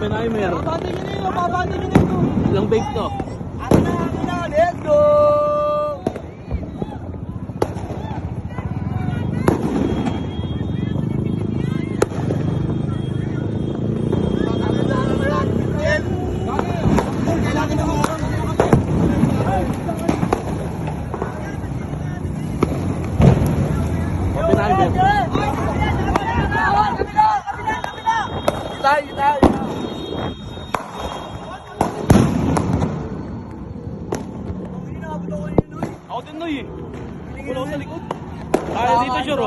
Oppenheimer. Babati nyo nito. Ilang bake to? Ato na, let's go! Tayo. Ako din, Noy. Wala ko sa likod. Kaya dito, sure.